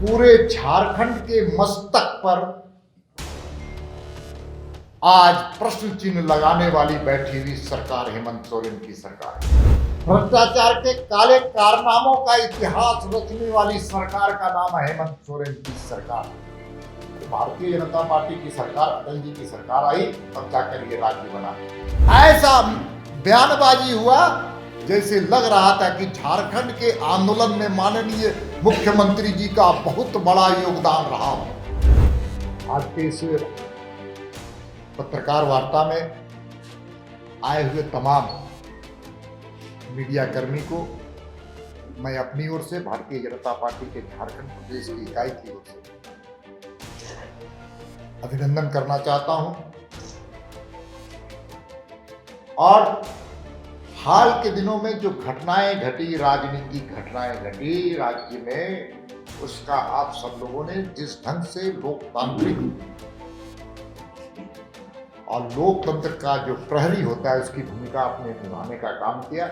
पूरे झारखंड के मस्तक पर आज प्रश्न चिन्ह लगाने वाली बैठी हुई सरकार हेमंत सोरेन की सरकार है। भ्रष्टाचार के काले कारनामों का इतिहास रचने वाली सरकार का नाम है हेमंत सोरेन की सरकार। भारतीय जनता पार्टी की सरकार, अटल जी की सरकार आई, तब जाकर ये राज्य बना। ऐसा बयानबाजी हुआ जैसे लग रहा था कि झारखंड के आंदोलन में माननीय मुख्यमंत्री जी का बहुत बड़ा योगदान रहा हो। आज के इस पत्रकार वार्ता में आए हुए तमाम मीडिया कर्मी को मैं अपनी ओर से, भारतीय जनता पार्टी के झारखंड प्रदेश की इकाई की ओर से अभिनंदन करना चाहता हूं। और हाल के दिनों में जो घटनाएं घटी, राजनीतिक घटनाएं घटी राज्य में, उसका आप सब लोगों ने जिस ढंग से लोकतांत्रिक और लोकतंत्र का जो प्रहरी होता है उसकी भूमिका आपने निभाने का काम किया,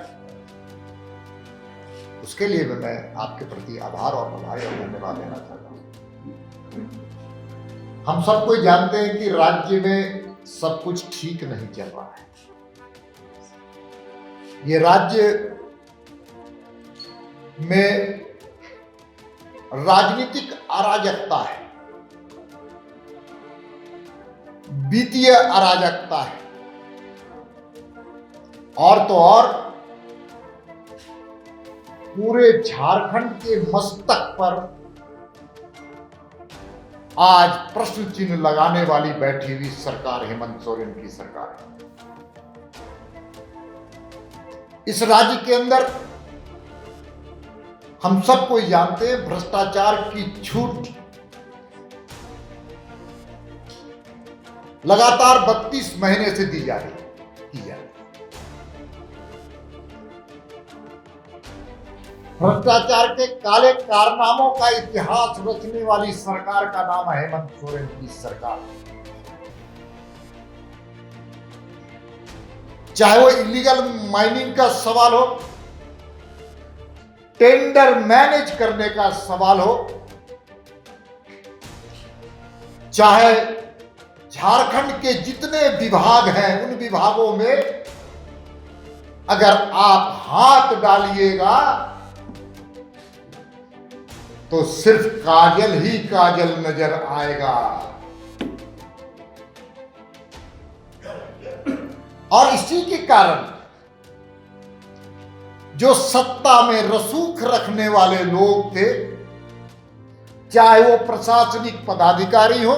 उसके लिए मैं आपके प्रति आभार और बधाई और धन्यवाद देना चाहता हूं। हम सब कोई जानते हैं कि राज्य में सब कुछ ठीक नहीं चल रहा है। ये राज्य में राजनीतिक अराजकता है, वित्तीय अराजकता है, और तो और पूरे झारखंड के मस्तक पर आज प्रश्न चिन्ह लगाने वाली बैठी हुई सरकार हेमंत सोरेन की सरकार है। इस राज्य के अंदर हम सब कोई जानते हैं भ्रष्टाचार की छूट लगातार 32 महीने से दी जा रही है। भ्रष्टाचार के काले कारनामों का इतिहास रचने वाली सरकार का नाम है हेमंत सोरेन की सरकार। चाहे वो इलीगल माइनिंग का सवाल हो, टेंडर मैनेज करने का सवाल हो, चाहे झारखंड के जितने विभाग हैं उन विभागों में अगर आप हाथ डालिएगा तो सिर्फ काजल ही काजल नजर आएगा। और इसी के कारण जो सत्ता में रसूख रखने वाले लोग थे, चाहे वो प्रशासनिक पदाधिकारी हो,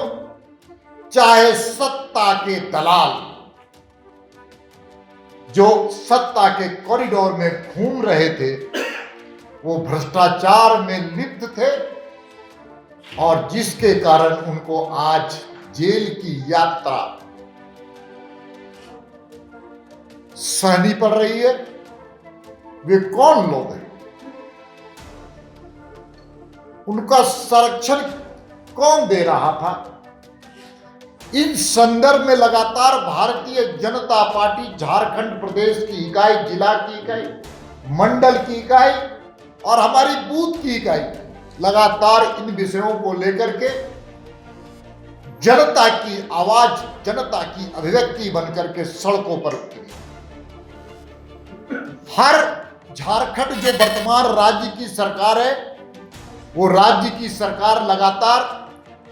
चाहे सत्ता के दलाल, जो सत्ता के कॉरिडोर में घूम रहे थे, वो भ्रष्टाचार में लिप्त थे और जिसके कारण उनको आज जेल की यात्रा सहनी पड़ रही है। वे कौन लोग हैं? उनका संरक्षण कौन दे रहा था? इन संदर्भ में लगातार भारतीय जनता पार्टी झारखंड प्रदेश की इकाई, जिला की इकाई, मंडल की इकाई और हमारी बूथ की इकाई लगातार इन विषयों को लेकर के जनता की आवाज, जनता की अभिव्यक्ति बनकर के सड़कों पर उतरी। हर झारखंड जो वर्तमान राज्य की सरकार है, वो राज्य की सरकार लगातार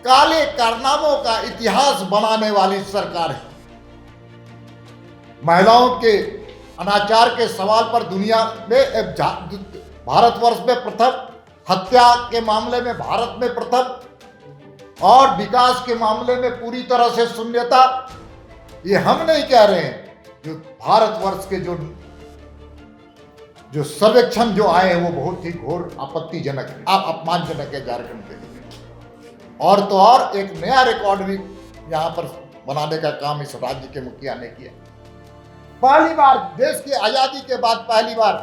काले कारनामों का इतिहास बनाने वाली सरकार है। महिलाओं के अनाचार के सवाल पर दुनिया में, भारतवर्ष में प्रथम, हत्या के मामले में भारत में प्रथम और विकास के मामले में पूरी तरह से शून्यता। ये हम नहीं कह रहे हैं, जो भारतवर्ष के जो सर्वेक्षण जो आए हैं वो बहुत ही घोर आपत्तिजनक है, अपमानजनक है झारखंड के लिए। और तो और एक नया रिकॉर्ड भी यहाँ पर बनाने का काम इस राज्य के मुखिया ने किया। पहली बार देश की आजादी के बाद पहली बार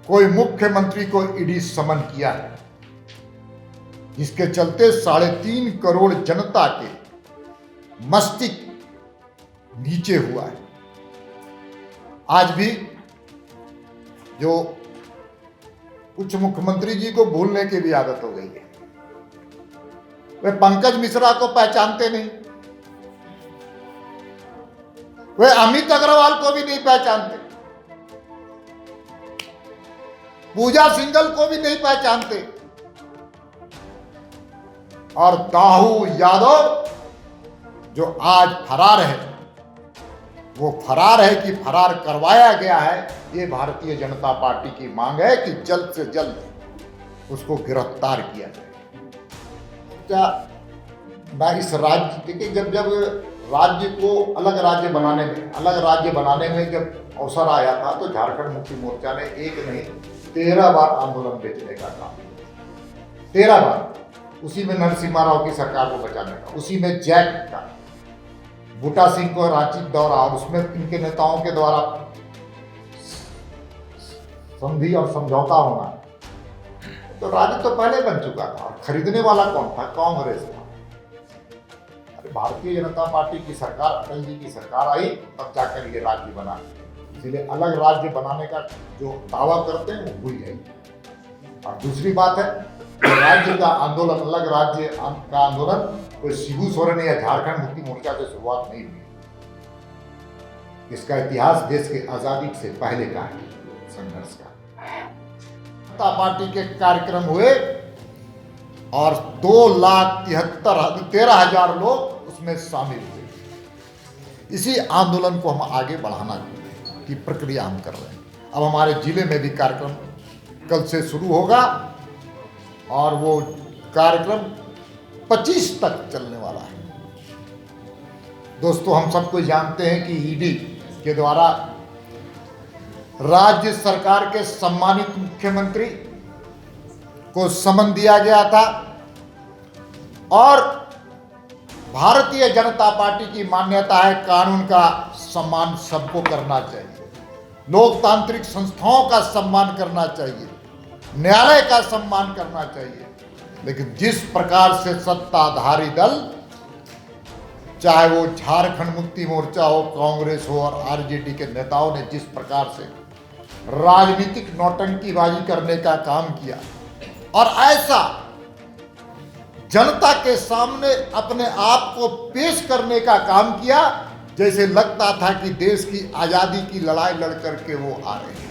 कोई मुख्यमंत्री को ईडी समन किया है, जिसके चलते 3.5 करोड़ जनता के मस्तिष्क नीचे हुआ है। आज भी जो कुछ मुख्यमंत्री जी को भूलने की भी आदत हो गई है। वे पंकज मिश्रा को पहचानते नहीं, वे अमित अग्रवाल को भी नहीं पहचानते, पूजा सिंघल को भी नहीं पहचानते, और दाऊ यादव जो आज फरार है, वो फरार है कि फरार करवाया गया है। ये भारतीय जनता पार्टी की मांग है कि जल्द से जल्द उसको गिरफ्तार किया जाए। क्या मैं इस राज्य, देखिए जब राज्य को अलग राज्य बनाने में जब अवसर आया था तो झारखंड मुक्ति मोर्चा ने एक नहीं 13 बार आंदोलन बेचने का काम किया। 13 बार। उसी में नरसिम्हा राव की सरकार को बचाने का, उसी में जैक का, बूटा सिंह को रांची दौरा, और उसमें इनके नेताओं के द्वारा संधि और समझौता होना। तो राज्य तो पहले बन चुका था, और खरीदने वाला कौन था? कांग्रेस था। अरे भारतीय जनता पार्टी की सरकार, अटल जी की सरकार आई, तब जाकर ये राज्य बना। इसलिए अलग राज्य बनाने का जो दावा करते हैं वो भूल जाइए। और दूसरी बात है, राज्य का आंदोलन, अलग राज्य का आंदोलन कोई शिबू सोरेन या झारखंड मुक्ति मोर्चा से शुरुआत नहीं हुई। इसका इतिहास देश के आजादी से पहले का है, संघर्ष का। जनता पार्टी के कार्यक्रम हुए और 2,73,000 लोग उसमें शामिल हुए। इसी आंदोलन को हम आगे बढ़ाना की प्रक्रिया हम कर रहे हैं। अब हमारे जिले में भी कार्यक्रम कल से शुरू होगा और वो कार्यक्रम 25 तक चलने वाला है। दोस्तों, हम सबको जानते हैं कि ईडी के द्वारा राज्य सरकार के सम्मानित मुख्यमंत्री को समन दिया गया था, और भारतीय जनता पार्टी की मान्यता है कानून का सम्मान सबको करना चाहिए, लोकतांत्रिक संस्थाओं का सम्मान करना चाहिए, न्यायालय का सम्मान करना चाहिए। लेकिन जिस प्रकार से सत्ताधारी दल, चाहे वो झारखंड मुक्ति मोर्चा हो, कांग्रेस हो और आरजेडी के नेताओं ने जिस प्रकार से राजनीतिक नौटंकीबाजी करने का काम किया और ऐसा जनता के सामने अपने आप को पेश करने का काम किया, जैसे लगता था कि देश की आजादी की लड़ाई लड़ करके वो आ रहे हैं।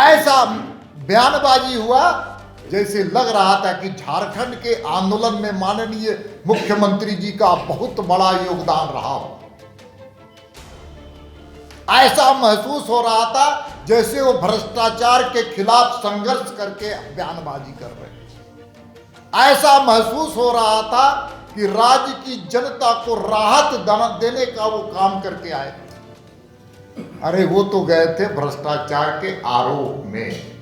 ऐसा बयानबाजी हुआ जैसे लग रहा था कि झारखंड के आंदोलन में माननीय मुख्यमंत्री जी का बहुत बड़ा योगदान रहा हो। ऐसा महसूस हो रहा था जैसे वो भ्रष्टाचार के खिलाफ संघर्ष करके बयानबाजी कर रहे हैं। ऐसा महसूस हो रहा था कि राज्य की जनता को राहत देने का वो काम करके आए। अरे वो तो गए थे भ्रष्टाचार के आरोप में।